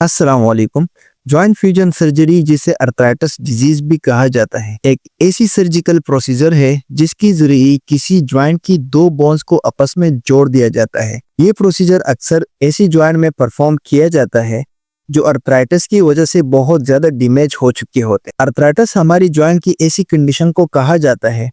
अस्सलाम वालेकुम। Joint fusion surgery, जिसे अर्थराइटिस डिजीज भी कहा जाता है, एक ऐसी सर्जिकल प्रोसीजर है जिसके जरिए किसी जॉइंट की दो बोन्स को आपस में जोड़ दिया जाता है। ये प्रोसीजर अक्सर ऐसी जॉइंट में परफॉर्म किया जाता है जो अर्थराइटिस की वजह से बहुत ज्यादा डैमेज हो चुके होते हैं। अर्थराइटिस हमारी जॉइंट की ऐसी कंडीशन को कहा जाता है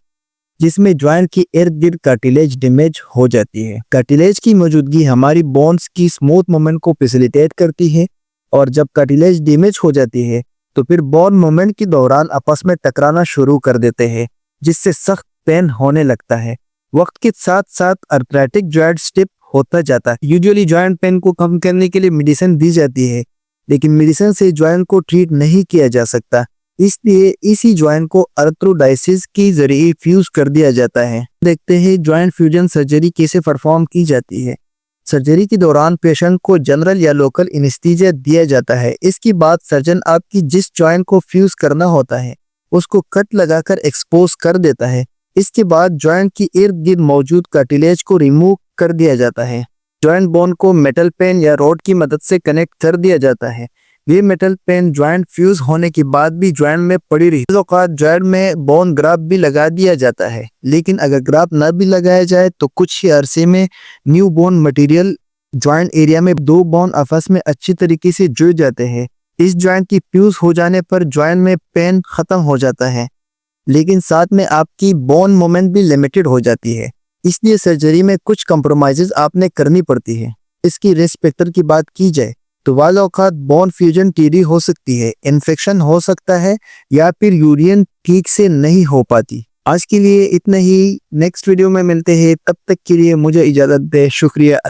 जिसमें जॉइंट की इर्द गिर्द कार्टिलेज डैमेज हो जाती है। कार्टिलेज की मौजूदगी हमारी बोन्स की स्मूथ मूवमेंट को फैसिलिटेट करती है, और जब कार्टिलेज डैमेज हो जाती है तो फिर बोन मूवमेंट के दौरान आपस में टकराना शुरू कर देते हैं, जिससे सख्त पेन होने लगता है। वक्त के साथ साथ अर्थराइटिक जॉइंट स्टिफ होता जाता है। यूजुअली जॉइंट पेन को कम करने के लिए मेडिसिन दी जाती है, लेकिन मेडिसिन से जॉइंट को ट्रीट नहीं किया जा सकता, इसलिए इसी जॉइंट को अर्थरोडाइसिस के जरिए फ्यूज कर दिया जाता है। देखते हैं जॉइंट फ्यूजन सर्जरी कैसे परफॉर्म की जाती है। सर्जरी के दौरान पेशेंट को जनरल या लोकल एनेस्थीसिया दिया जाता है। इसके बाद सर्जन आपकी जिस जॉइंट को फ्यूज करना होता है उसको कट लगाकर एक्सपोज कर देता है। इसके बाद जॉइंट की इर्द गिर्द मौजूद कार्टिलेज को रिमूव कर दिया जाता है। जॉइंट बोन को मेटल पेन या रॉड की मदद से कनेक्ट कर दिया जाता है। ये मेटल पेन जॉइंट फ्यूज होने के बाद भी जॉइंट में पड़ी रही। जॉइंट में बोन ग्राफ भी लगा दिया जाता है, लेकिन अगर ग्राफ न भी लगाया जाए तो कुछ ही अरसे में new bone material joint area में दो बोन आपस में अच्छी तरीके से जुड़ जाते हैं। इस जॉइंट की फ्यूज हो जाने पर जॉइंट में पेन खत्म हो जाता है, लेकिन साथ में आपकी बोन मूवमेंट भी लिमिटेड हो जाती है। इसलिए सर्जरी में कुछ कंप्रोमाइजेस आपने करनी पड़ती है। इसकी रिस्क फैक्टर की बात की जाए तो वाल औकात बोन फ्यूजन टीडी हो सकती है, इन्फेक्शन हो सकता है, या फिर यूरियन ठीक से नहीं हो पाती। आज के लिए इतना ही। नेक्स्ट वीडियो में मिलते हैं, तब तक के लिए मुझे इजाजत दे। शुक्रिया।